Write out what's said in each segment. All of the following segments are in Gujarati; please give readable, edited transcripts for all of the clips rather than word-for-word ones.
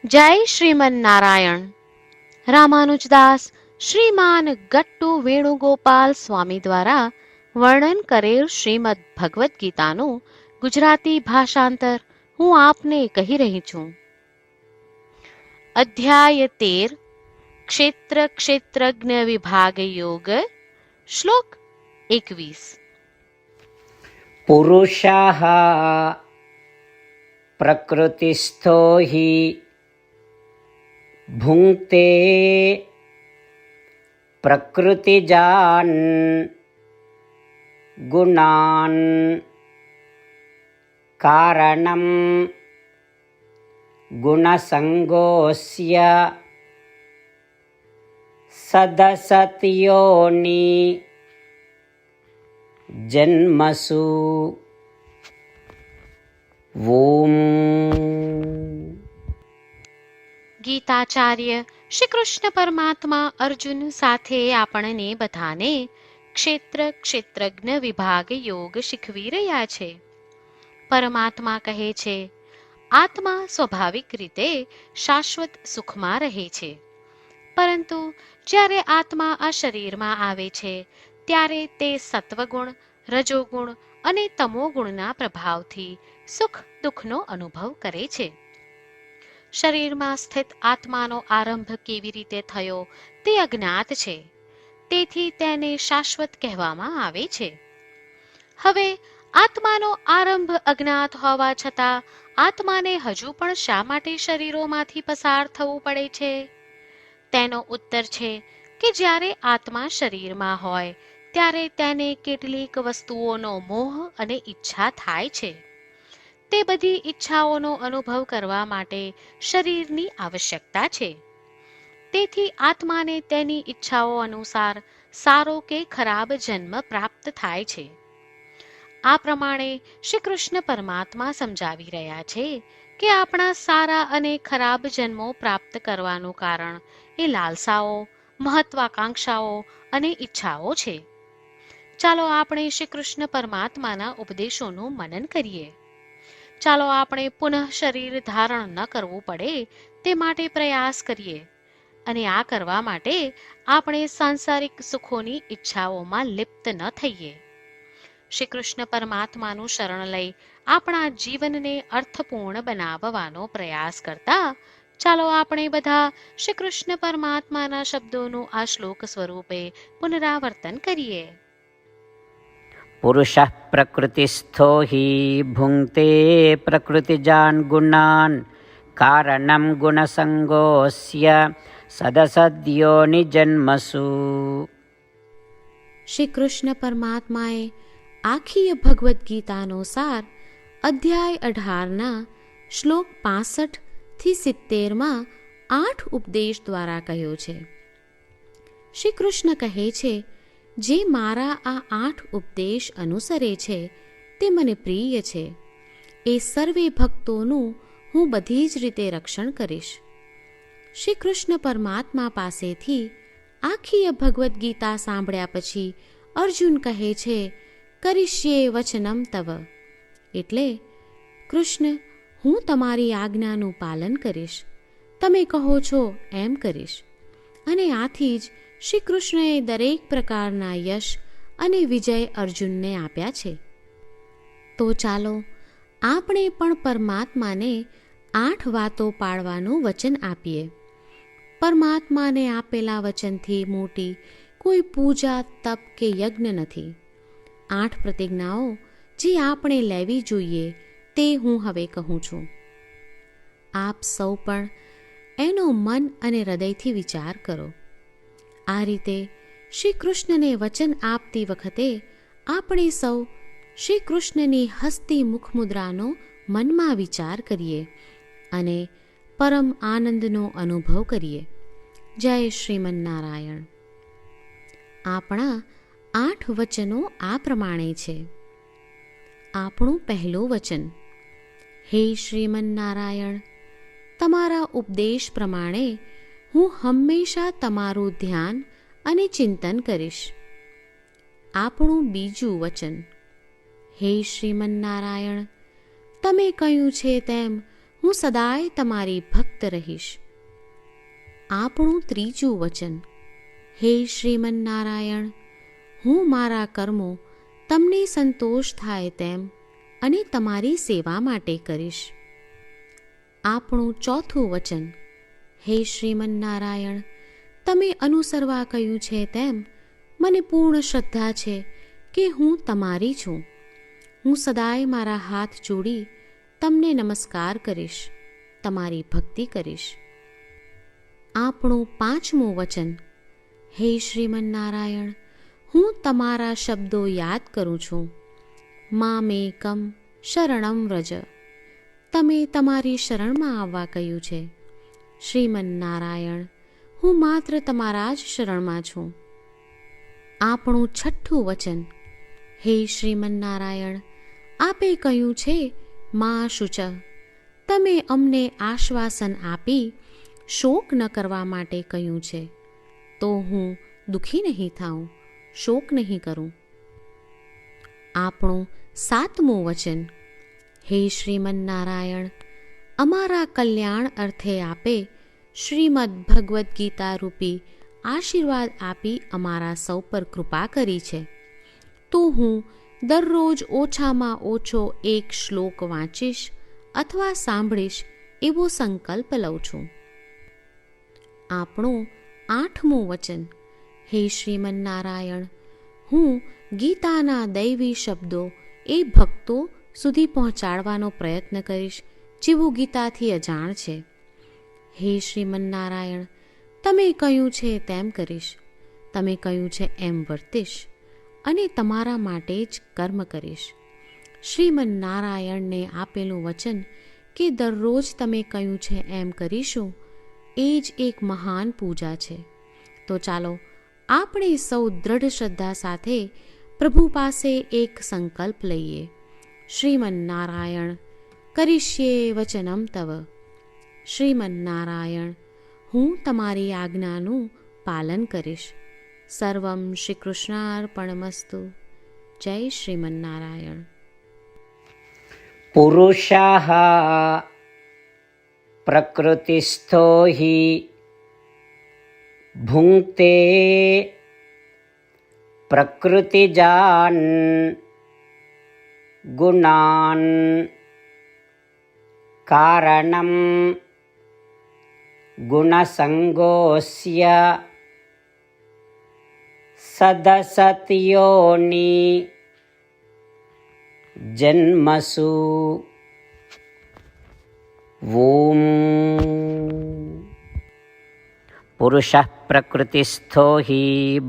જય શ્રીમન નારાયણ. રામાનુજદાસ શ્રીમાન ગટ્ટુ વેણુગોપાલ સ્વામી દ્વારા વર્ણન કરેલ શ્રીમદ ભગવદ્ ગીતાનું ગુજરાતી ભાષાંતર હું આપને કહી રહી છું. અધ્યાય 13 ક્ષેત્ર ક્ષેત્રજ્ઞ વિભાગ યોગ. શ્લોક 21. પુરુષઃ પ્રકૃતિસ્થો હિ ભુંક્તે પ્રકૃતિજાન ગુણાન કારણમ ગુણસંગોસ્ય સદસત્યોની જન્મસુ. ઓમ. ગીતાચાર્ય શ્રી કૃષ્ણ પરમાત્મા અર્જુન સાથે આપણને બધાને ક્ષેત્ર ક્ષેત્રજ્ઞ વિભાગ યોગ શીખવી રહ્યા છે. પરમાત્મા કહે છે, આત્મા સ્વાભાવિક રીતે શાશ્વત સુખમાં રહે છે, પરંતુ જ્યારે આત્મા આ શરીરમાં આવે છે ત્યારે તે સત્વગુણ, રજોગુણ અને તમોગુણના પ્રભાવથી સુખ દુઃખનો અનુભવ કરે છે. શરીરમાં સ્થિત આત્માનો આરંભ કેવી રીતે થયો તે અજ્ઞાત છે, તેથી તેને શાશ્વત કહેવામાં આવે છે. હવે આત્માનો આરંભ અજ્ઞાત હોવા છતાં આત્માને હજુ પણ શા માટે શરીરોમાંથી પસાર થવું પડે છે? તેનો ઉત્તર છે કે જ્યારે આત્મા શરીરમાં હોય ત્યારે તેને કેટલીક વસ્તુઓનો મોહ અને ઈચ્છા થાય છે. તે બધી ઈચ્છાઓનો અનુભવ કરવા માટે શરીરની આવશ્યકતા છે. તેથી આત્માને તેની ઈચ્છાઓ અનુસાર સારો કે ખરાબ જન્મ પ્રાપ્ત થાય છે. આ પ્રમાણે શ્રી કૃષ્ણ પરમાત્મા સમજાવી રહ્યા છે કે આપણા સારા અને ખરાબ જન્મો પ્રાપ્ત કરવાનું કારણ એ લાલસાઓ, મહત્વાકાંક્ષાઓ અને ઈચ્છાઓ છે. ચાલો આપણે શ્રી કૃષ્ણ પરમાત્માના ઉપદેશોનું મનન કરીએ. ચાલો આપણે પુનઃ શરીર ધારણ ન કરવું પડે તે માટે પ્રયાસ કરીએ, અને આ કરવા માટે આપણે સાંસારિક સુખોની ઈચ્છાઓમાં લિપ્ત ન થઈએ. શ્રી કૃષ્ણ પરમાત્માનું શરણ લઈ આપણા જીવનને અર્થપૂર્ણ બનાવવાનો પ્રયાસ કરતા ચાલો આપણે બધા શ્રી કૃષ્ણ પરમાત્માના શબ્દોનું આ શ્લોક સ્વરૂપે પુનરાવર્તન કરીએ. પુરુષઃ પ્રકૃતિસ્થો હિ ભુંક્તે પ્રકૃતિજાન ગુણાન કારણમ ગુણસંગોસ્ય સદસદ્યોનિ જન્મસુ. શ્રી કૃષ્ણ પરમાત્માએ આખી ભગવદ્ ગીતાનો સાર અધ્યાય 18ના શ્લોક 65 થી 70માં 8 ઉપદેશ દ્વારા કહ્યો છે. શ્રી કૃષ્ણ કહે છે, જે મારા આ 8 ઉપદેશ અનુસરે છે તે મને પ્રિય છે. એ સર્વે ભક્તોનું હું બધી જ રીતે રક્ષણ કરીશ. શ્રી કૃષ્ણ પરમાત્મા પાસેથી આખી ભગવદ્ ગીતા સાંભળ્યા પછી અર્જુન કહે છે, કરીશ્યે વચનમ તવ, એટલે કૃષ્ણ, હું તમારી આજ્ઞાનું પાલન કરીશ, તમે કહો છો એમ કરીશ. અને આથી જ શ્રી કૃષ્ણએ દરેક પ્રકારના યશ અને વિજય અર્જુનને આપ્યા છે. તો ચાલો આપણે પણ પરમાત્માને 8 વાતો પાળવાનું વચન આપીએ. પરમાત્માને આપેલા વચનથી મોટી કોઈ પૂજા, તપ કે યજ્ઞ નથી. 8 પ્રતિજ્ઞાઓ જે આપણે લેવી જોઈએ તે હું હવે કહું છું. આપ સૌ પણ એનો મન અને હૃદયથી વિચાર કરો. આ રીતે શ્રી કૃષ્ણને વચન આપતી વખતે આપણે સૌ શ્રી કૃષ્ણની હસતી મુખમુદ્રાનો મનમાં વિચાર કરીએ અને પરમ આનંદનો અનુભવ કરીએ. જય શ્રીમન નારાયણ. આપણા 8 વચનો આ પ્રમાણે છે. આપણું પહેલું વચન, હે શ્રીમન નારાયણ, તમારા ઉપદેશ પ્રમાણે હું હંમેશા તમારું ધ્યાન અને ચિંતન કરીશ. આપણું બીજું વચન, હે શ્રીમન નારાયણ, તમે કહ્યું છે તેમ હું સદાય તમારી ભક્ત મુક્ત રહીશ. આપણું ત્રીજું વચન: હે શ્રીમન્નારાયણ, હું મારા કર્મો તમને સંતોષ થાય તેમ અને તમારી સેવા માટે કરીશ. આપણું ચોથું વચન: હે શ્રીમન્નારાયણ, તમે અનુસરવા કહ્યું છે તેમ મને પૂર્ણ શ્રદ્ધા છે કે હું તમારી છું. હું સદાય મારા હાથ જોડી તમને નમસ્કાર કરીશ, તમારી ભક્તિ કરીશ. આપણું પાંચમું વચન: હે શ્રીમન્નારાયણ, હું તમારા શબ્દો યાદ કરું છું. મામેકમ શરણમ વ્રજ, તમે તમારી શરણમાં આવવા કહ્યું છે. શ્રીમન્નારાયણ, હું માત્ર તમારા જ શરણમાં છું. આપણું છઠ્ઠું વચન: હે શ્રીમન્નારાયણ, આપે કહ્યું છે મા શુચ, તમે અમને આશ્વાસન આપી શોક ન કરવા માટે કહ્યું છે, તો હું દુઃખી નહીં થાઉં, શોક નહીં કરું. આપણું સાતમું વચન: હે શ્રીમન્નારાયણ, અમારા કલ્યાણ અર્થે આપે શ્રીમદ્ ભગવદ્ ગીતા રૂપી આશીર્વાદ આપી અમારા સૌ પર કૃપા કરી છે, તો હું દરરોજ ઓછામાં ઓછો એક શ્લોક વાંચીશ અથવા સાંભળીશ એવો સંકલ્પ લઉં છું. આપણું આઠમું વચન: હે શ્રીમન્નારાયણ, હું ગીતાના દૈવી શબ્દો એ ભક્તો સુધી પહોંચાડવાનો પ્રયત્ન કરીશ જેઓ ગીતાથી અજાણ છે. હે શ્રીમન્નારાયણ, તમે કહ્યું છે તેમ કરીશ, તમે કહ્યું છે એમ વર્તીશ અને તમારા માટે જ કર્મ કરીશ. શ્રીમન્નારાયણને આપેલું વચન કે દરરોજ તમે કહ્યું છે એમ કરીશું, એ જ એક મહાન પૂજા છે. તો ચાલો આપણે સૌ દ્રઢ શ્રદ્ધા સાથે પ્રભુ પાસે એક સંકલ્પ લઈએ. શ્રીમન્નારાયણ, કરીશ્યે વચનમ તવ. શ્રીમન્નારાયણ, હું તમારી આજ્ઞાનું પાલન કરીશ. સર્વમ શ્રી કૃષ્ણાર્પણમસ્તુ. જય શ્રીમન્નારાયણ. પુરુષઃ પ્રકૃતિસ્થો હિ ભુંક્તે પ્રકૃતિજાન ગુણાન કારણમ ગુણસંગોસ્ય સદસતયોનિ જન્મસુ. ઓમ. પુરુષઃ પ્રકૃતિસ્થો હિ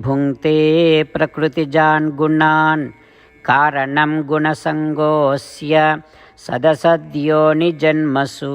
ભુંક્તે પ્રકૃતિજાન ગુણાન કારણમ ગુણસંગોસ્ય સદસદ્યોનિ જન્મસુ.